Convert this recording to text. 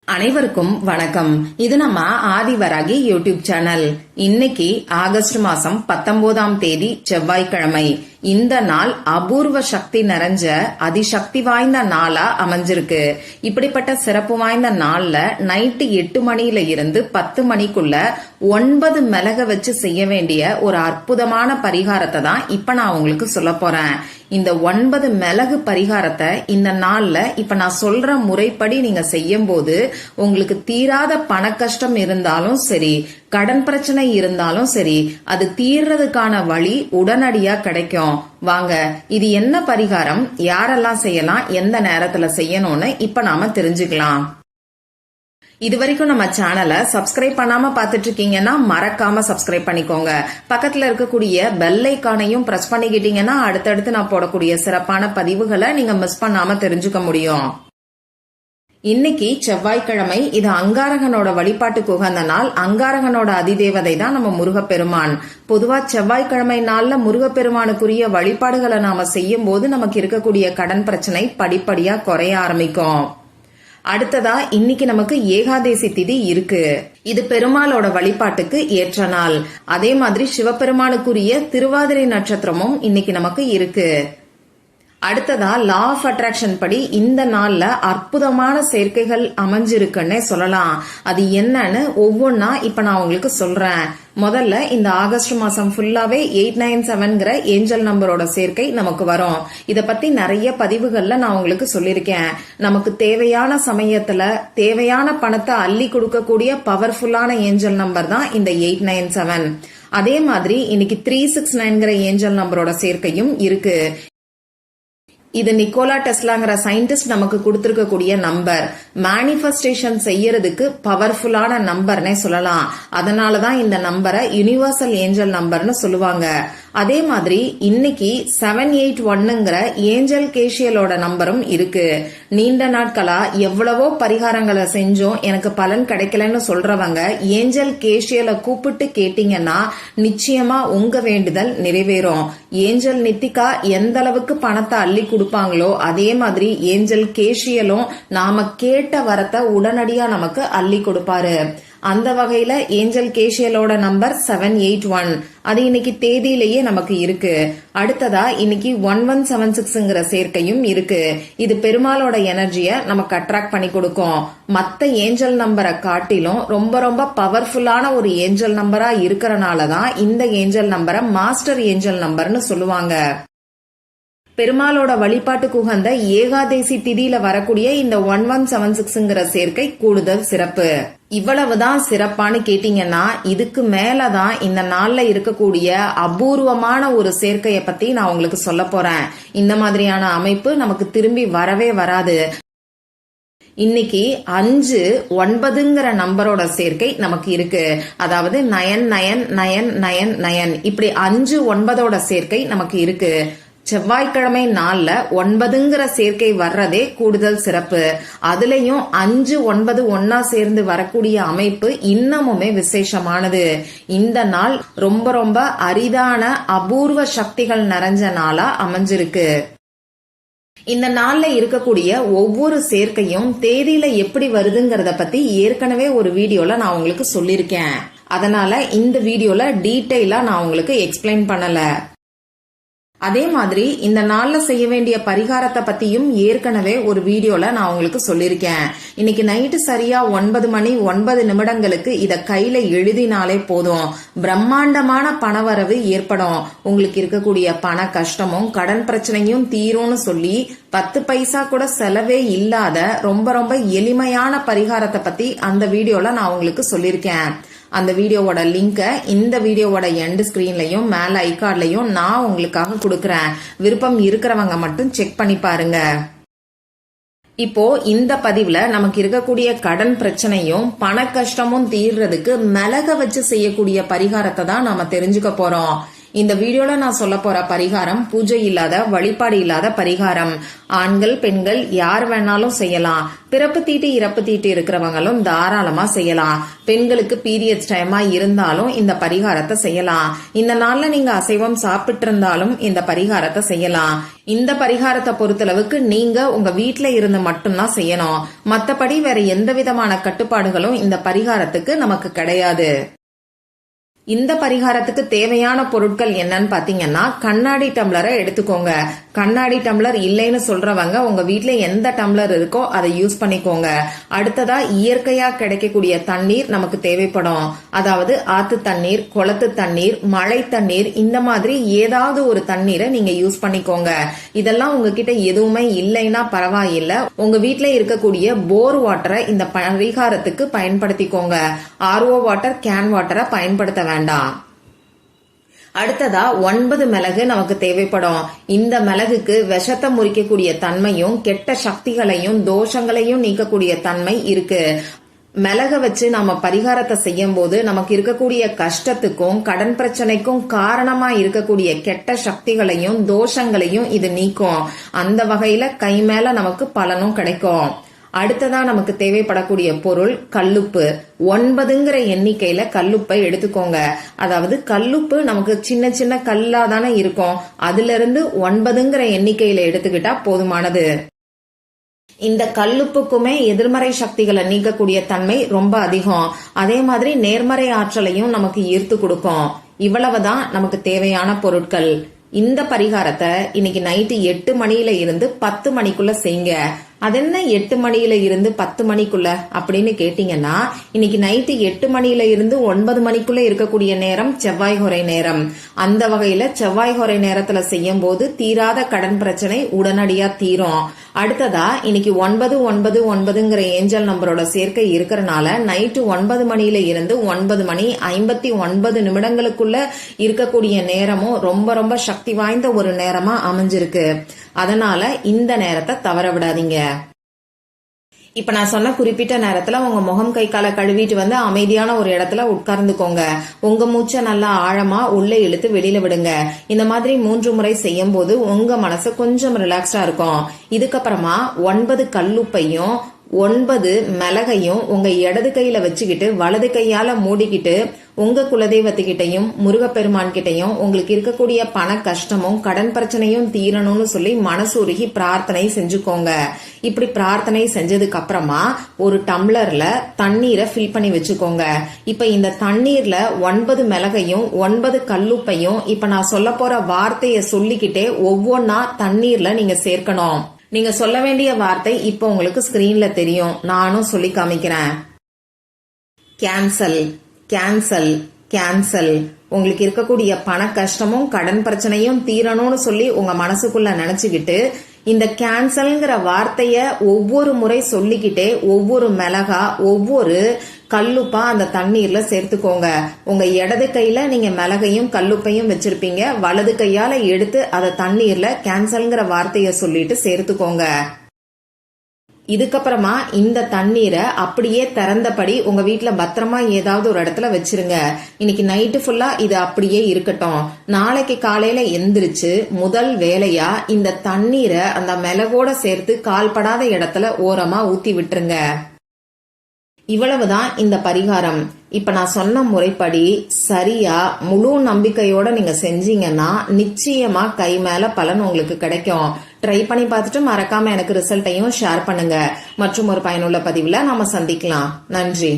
அனைவருக்கும் வணக்கம். இது நம்ம ஆதிவராகி யூடியூப் சேனல். இன்னைக்கு ஆகஸ்ட் மாசம் 19ஆம் தேதி செவ்வாய்க்கிழமை. இந்த நாள் அபூர்வ சக்தி நிறைஞ்ச அதிசக்தி வாய்ந்த நாளா அமைஞ்சிருக்கு. இப்படிப்பட்ட சிறப்பு வாய்ந்த நாள்ல நைட்டு 8 மணியில இருந்து 10 மணிக்குள்ள 9 மிளக வச்சு செய்ய வேண்டிய ஒரு அற்புதமான பரிகாரத்தை தான் இப்ப நான் உங்களுக்கு சொல்ல போறேன். இந்த 9 மிளகு பரிகாரத்தை இந்த நாள்ல இப்ப நான் சொல்ற முறைப்படி நீங்க செய்யும் போது உங்களுக்கு தீராத பண கஷ்டம் இருந்தாலும் சரி, கடன் பிரச்சனை இருந்தாலும் சரி, அது தீர்றதுக்கான வழி உடனடியா கிடைக்கும். வாங்க, இது என்ன பரிகாரம், யாரெல்லாம் செய்யலாம், எந்த நேரத்துல செய்யணும்னு இப்ப நாம தெரிஞ்சுக்கலாம். இது வரைக்கும் நம்ம சேனலை சப்ஸ்கிரைப் பண்ணாம பாத்துட்டு இருக்கீங்கன்னா மறக்காம சப்ஸ்கிரைப் பண்ணிக்கோங்க. பக்கத்துல இருக்கக்கூடிய பெல் ஐகானையும் பிரஸ் பண்ணிக்கிட்டீங்கன்னா அடுத்தடுத்து நான் போடக்கூடிய சிறப்பான பதிவுகளை நீங்க மிஸ் பண்ணாம தெரிஞ்சுக்க முடியும். இன்னைக்கு செவ்வாய்க்கிழமை. இது அங்காரகனோட வழிபாட்டுக்கு உகந்த நாள். அங்காரகனோட அதிதேவதை தான் நம்ம முருகப்பெருமான். பொதுவா செவ்வாய்க்கிழமை நாள்ல முருகப்பெருமானுக்குரிய வழிபாடுகளை நாம செய்யும் போது நமக்கு இருக்கக்கூடிய கடன் பிரச்சனை படிப்படியா குறைய ஆரம்பிக்கும். அடுத்ததா இன்னைக்கு நமக்கு ஏகாதேசி திதி இருக்கு. இது பெருமாளோட வழிபாட்டுக்கு ஏற்ற நாள். அதே மாதிரி சிவபெருமானுக்குரிய திருவாதிரை நட்சத்திரமும் இன்னைக்கு நமக்கு இருக்கு. அடுத்ததா லா ஆஃப் அட்ராக்ஷன் படி இந்த நாள்ல அற்புதமான சேர்க்கைகள் அமைஞ்சிருக்குன்னே சொல்லலாம். அது என்னன்னு ஒவ்வொன்னா இப்ப நான் உங்களுக்கு சொல்றேன். முதல்ல இந்த ஆகஸ்ட் மாசம் ஃபுல்லாவே 897ங்கிற ஏஞ்சல் நம்பரோட சேர்க்கை நமக்கு வரும். இத பத்தி நிறைய பதிவுகள்ல நான் உங்களுக்கு சொல்லிருக்கேன். நமக்கு தேவையான சமயத்துல தேவையான பணத்தை அள்ளி கொடுக்கக்கூடிய பவர்ஃபுல்லான ஏஞ்சல் நம்பர் தான் இந்த 897. அதே மாதிரி இன்னைக்கு 369ங்கிற ஏஞ்சல் நம்பரோட சேர்க்கையும் இருக்கு. இது நிக்கோலா டெஸ்லாங்கிற சயின்டிஸ்ட் நமக்கு கொடுத்திருக்கக்கூடிய நம்பர். மேனிஃபெஸ்டேஷன் செய்யறதுக்கு பவர்ஃபுல்லான நம்பர்னே சொல்லலாம். அதனாலதான் இந்த நம்பரை யுனிவர்சல் ஏஞ்சல் நம்பர்னு சொல்லுவாங்க. அதே மாதிரி இன்னைக்கு 781ங்கிற ஏஞ்சல் கேஷியலோட நம்பரும் இருக்கு. நீண்ட நாட்களா எவ்வளவோ பரிகாரங்களை செஞ்சோம், எனக்கு பலன் கிடைக்கலன்னு சொல்றவங்க ஏஞ்சல் கேஷியலை கூப்பிட்டு கேட்டீங்கன்னா நிச்சயமா உங்க வேண்டுதல் நிறைவேறும். ஏஞ்சல் நித்திகா எந்த அளவுக்கு பணத்தை அள்ளி கொடுப்பாங்களோ அதே மாதிரி ஏஞ்சல் கேஷியலும் நாம கேட்ட வரத்தை உடனடியா நமக்கு அள்ளி கொடுப்பாரு. அந்த வகையில ஏஞ்சல் கேஷியலோட நம்பர் 781. அது இன்னைக்கு தேதியிலேயே நமக்கு இருக்கு. அடுத்ததா இன்னைக்கு 1176ங்கிற சேர்க்கையும் இருக்கு. இது பெருமாளோட எனர்ஜிய நமக்கு அட்ராக்ட் பண்ணி கொடுக்கும். மத்த ஏஞ்சல் நம்பரை காட்டிலும் ரொம்ப ரொம்ப பவர்ஃபுல்லான ஒரு ஏஞ்சல் நம்பரா இருக்கறனாலதான் இந்த ஏஞ்சல் நம்பரை மாஸ்டர் ஏஞ்சல் நம்பர்னு சொல்லுவாங்க. பெருமாளோட வழிபாட்டுக்கு உகந்த ஏகாதேசி திதியில வரக்கூடிய இந்த 1176ங்கிற சேர்க்கை கூடுதல் சிறப்பு. இவ்வளவுதான் சிறப்பான்னு கேட்டீங்கன்னா இதுக்கு மேலதான் இந்த நாள்ல இருக்கக்கூடிய அபூர்வமான ஒரு சேர்க்கைய பத்தி நான் உங்களுக்கு சொல்ல போறேன். இந்த மாதிரியான அமைப்பு நமக்கு திரும்பி வரவே வராது. இன்னைக்கு 5-9ங்கிற நம்பரோட சேர்க்கை நமக்கு இருக்கு. அதாவது 999999 இப்படி 5-9ஓட சேர்க்கை நமக்கு இருக்கு. செவ்வாய்க்கிழமை நாள்ல 9ங்கிற சேர்க்கை வர்றதே கூடுதல் சிறப்பு. அதுலயும் 5-9 ஒன்னா சேர்ந்து வரக்கூடிய அமைப்பு இன்னமுமே விசேஷமானது. இந்த நாள் ரொம்ப ரொம்ப அரிதான அபூர்வ சக்திகள் நிறைஞ்ச நாளா அமைஞ்சிருக்கு. இந்த நாள்ல இருக்கக்கூடிய ஒவ்வொரு சேர்க்கையும் தேதியில எப்படி வருதுங்கிறத பத்தி ஏற்கனவே ஒரு வீடியோல நான் உங்களுக்கு சொல்லிருக்கேன். அதனால இந்த வீடியோல டீட்டெயிலா நான் உங்களுக்கு எக்ஸ்பிளைன் பண்ணல. அதே மாதிரி இந்த நாள்ல செய்ய வேண்டிய பரிகாரத்தை பத்தியும் ஏற்கனவே ஒரு வீடியோல நான் உங்களுக்கு சொல்லிருக்கேன். இன்னைக்கு நைட்டு சரியா 9 மணி 9 நிமிடங்களுக்கு இத கையில எழுதினாலே போதும், பிரம்மாண்டமான பணவரவு ஏற்படும். உங்களுக்கு இருக்கக்கூடிய பண கஷ்டமும் கடன் பிரச்சனையும் தீரும்னு சொல்லி 10 பைசா கூட செலவே இல்லாத ரொம்ப ரொம்ப எளிமையான பரிகாரத்தை பத்தி அந்த வீடியோல நான் உங்களுக்கு சொல்லிருக்கேன். அந்த வீடியோவோட லிங்க இந்த வீடியோவோட எண்ட் ஸ்கிரீன்லயும் மேல ஐகார்ட்லயும் நான் உங்களுக்காக கொடுக்கறேன். விருப்பம் இருக்கிறவங்க மட்டும் செக் பண்ணி பாருங்க. இப்போ இந்த பதிவுல நமக்கு இருக்கக்கூடிய கடன் பிரச்சனையும் பண கஷ்டமும் தீர்றதுக்கு மிளக வச்சு செய்யக்கூடிய பரிகாரத்தை தான் நாம தெரிஞ்சுக்க போறோம். இந்த வீடியோல நான் சொல்ல போற பரிகாரம் பூஜை இல்லாத, வழிபாடு இல்லாத பரிகாரம். ஆண்கள் பெண்கள் யார் வேணாலும் செய்யலாம். பிறப்பு தீட்டு இறப்பு தீட்டு இருக்கிறவங்களும் தாராளமா செய்யலாம். பெண்களுக்கு பீரியட்ஸ் டைமா இருந்தாலும் இந்த பரிகாரத்தை செய்யலாம். இந்த நாள்ல நீங்க அசைவம் சாப்பிட்டு இருந்தாலும் இந்த பரிகாரத்தை செய்யலாம். இந்த பரிகாரத்தை பொறுத்தளவுக்கு நீங்க உங்க வீட்ல இருந்து மட்டும்தான் செய்யணும். மத்தபடி வேற எந்த விதமான கட்டுப்பாடுகளும் இந்த பரிகாரத்துக்கு நமக்கு கிடையாது. இந்த பரிகாரத்துக்கு தேவையான பொருட்கள் என்னன்னு பாத்தீங்கன்னா, கண்ணாடி டம்ளரை எடுத்துக்கோங்க. கண்ணாடி டம்ளர் இல்லைன்னு சொல்றவங்க உங்க வீட்ல எந்த டம்ளர் இருக்கோ அதை யூஸ் பண்ணிக்கோங்க. அடுத்ததா இயற்கையா கிடைக்கக்கூடிய தண்ணீர் நமக்கு தேவைப்படும். அதாவது ஆத்து தண்ணீர், குளத்து தண்ணீர், மழை தண்ணீர், இந்த மாதிரி ஏதாவது ஒரு தண்ணீரை நீங்க யூஸ் பண்ணிக்கோங்க. இதெல்லாம் உங்ககிட்ட எதுவுமே இல்லைன்னா பரவாயில்ல, உங்க வீட்ல இருக்கக்கூடிய போர் வாட்டரை இந்த பரிகாரத்துக்கு பயன்படுத்திக்கோங்க. RO வாட்டர், கேன் வாட்டரை பயன்படுத்த வேண்டாம். அடுத்ததா 9 மிளகு நமக்கு தேவைப்படும். இந்த மிளகுக்கு விஷத்தை முறிக்கக்கூடிய தன்மையும் கெட்ட சக்திகளையும் தோஷங்களையும் நீக்கக்கூடிய தன்மை இருக்கு. மிளக வச்சு நாம பரிகாரத்தை செய்யும் போது நமக்கு இருக்கக்கூடிய கஷ்டத்துக்கும் கடன் பிரச்சனைக்கும் காரணமா இருக்கக்கூடிய கெட்ட சக்திகளையும் தோஷங்களையும் இது நீக்கும். அந்த வகையில கை மேல நமக்கு பலனும் கிடைக்கும். அடுத்ததா நமக்கு தேவைப்படக்கூடிய பொருள் கல்லுப்பு. 9ங்கிற எண்ணிக்கையில கல்லுப்பை எடுத்துக்கோங்க. அதாவது கல்லுப்பு நமக்கு சின்ன சின்ன கல்லா தானே இருக்கும், அதுல இருந்து 9ங்கிற எண்ணிக்கையில எடுத்துக்கிட்டா போதுமானது. இந்த கல்லுப்புக்குமே எதிர்மறை சக்திகளை நீக்கக்கூடிய தன்மை ரொம்ப அதிகம். அதே மாதிரி நேர்மறை ஆற்றலையும் நமக்கு ஈர்த்து கொடுக்கும். இவ்வளவுதான் நமக்கு தேவையான பொருட்கள். இந்த பரிகாரத்தை இன்னைக்கு நைட்டு 8 மணியில இருந்து 10 மணிக்குள்ள செய்யுங்க. அது என்ன 8 மணியில இருந்து 10 மணிக்குள்ள அப்படின்னு கேட்டீங்கன்னா, இன்னைக்கு நைட்டு 8 மணியில இருந்து 9 மணிக்குள்ள இருக்கக்கூடிய நேரம் செவ்வாய் ஹோரை நேரம். அந்த வகையில செவ்வாய் ஹோரை நேரத்துல செய்யும் போது தீராத கடன் பிரச்சனை உடனடியா தீரும். அடுத்ததா இன்னைக்கு 999ங்கிற ஏஞ்சல் நம்பரோட சேர்க்கை இருக்கிறனால நைட்டு 9 மணியில இருந்து 9 மணி 59 நிமிடங்களுக்குள்ள இருக்கக்கூடிய நேரமும் ரொம்ப ரொம்ப சக்தி வாய்ந்த ஒரு நேரமா அமைஞ்சிருக்கு. அதனால இந்த நேரத்தை தவற விடாதீங்க. இப்ப நான் சொன்ன குறிப்பிட்ட நேரத்துல உங்க முகம் கை காலை கழுவிட்டு வந்து அமைதியான ஒரு இடத்துல உட்கார்ந்துக்கோங்க. உங்க மூச்சை நல்லா ஆழமா உள்ள இழுத்து வெளியில விடுங்க. இந்த மாதிரி 3 முறை செய்யும் போது உங்க மனசு கொஞ்சம் ரிலாக்ஸ்டா இருக்கும். இதுக்கப்புறமா 9 கல்லுப்பையும் 9 மிளகையும் உங்க இடது கையில வச்சுக்கிட்டு வலது கையால மூடிக்கிட்டு உங்க குலதெய்வத்துக்கிட்டையும் முருகப்பெருமான் கிட்டையும் உங்களுக்கு இருக்கக்கூடிய பண கஷ்டமும் கடன் பிரச்சனையும் தீரணும்னு சொல்லி மனசுருகி பிரார்த்தனை செஞ்சுக்கோங்க. இப்படி பிரார்த்தனை செஞ்சதுக்கு அப்புறமா ஒரு டம்ளர்ல தண்ணீரை ஃபில் பண்ணி வச்சுக்கோங்க. இப்ப இந்த தண்ணீர்ல 9 மிளகையும் 9 கல்லுப்பையும் இப்ப நான் சொல்ல போற வார்த்தைய சொல்லிக்கிட்டே ஒவ்வொன்னா தண்ணீர்ல நீங்க சேர்க்கணும். நீங்க சொல்ல வேண்டிய வார்த்தை இப்ப உங்களுக்கு ஸ்கிரீன்ல தெரியும், நானும் சொல்லி காமிக்கிறேன். Cancel, cancel, cancel. உங்களுக்கு இருக்கக்கூடிய பண கஷ்டமும் கடன் பிரச்சனையும் தீரணும்னு சொல்லி உங்க மனசுக்குள்ள நினைச்சுக்கிட்டு இந்த கேன்சல்ங்கிற வார்த்தைய ஒவ்வொரு முறை சொல்லிக்கிட்டே ஒவ்வொரு மிளகா ஒவ்வொரு கல்லுப்பா அந்த தண்ணீர்ல சேர்த்துக்கோங்க. உங்க இடது கையில நீங்க மிளகையும் கல்லுப்பையும் வச்சிருப்பீங்க, வலது கையால எடுத்து அத தண்ணீர்ல கேன்சல்ங்கிற வார்த்தைய சொல்லிட்டு சேர்த்துக்கோங்க. இதுக்கப்புறமா இந்த தண்ணீரை அப்படியே திறந்தபடி உங்க வீட்டுல பத்திரமா ஏதாவது ஒரு இடத்துல வச்சிருங்க. இன்னைக்கு நைட்டு ஃபுல்லா இது அப்படியே இருக்கட்டும். நாளைக்கு காலையில எந்திரிச்சு முதல் வேலையா இந்த தண்ணீரை அந்த மிளகோட சேர்த்து கால்படாத இடத்துல ஓரமா ஊத்தி விட்டுருங்க. இவ்வளவுதான் இந்த பரிகாரம். இப்ப நான் சொன்ன முறைப்படி சரியா முழு நம்பிக்கையோட நீங்க செஞ்சீங்கன்னா நிச்சயமா கை மேல பலன் உங்களுக்கு கிடைக்கும். ட்ரை பண்ணி பார்த்துட்டு மறக்காம எனக்கு ரிசல்ட்டையும் ஷேர் பண்ணுங்க. மற்றும் ஒரு பயனுள்ள பதிவுல நாம சந்திக்கலாம். நன்றி.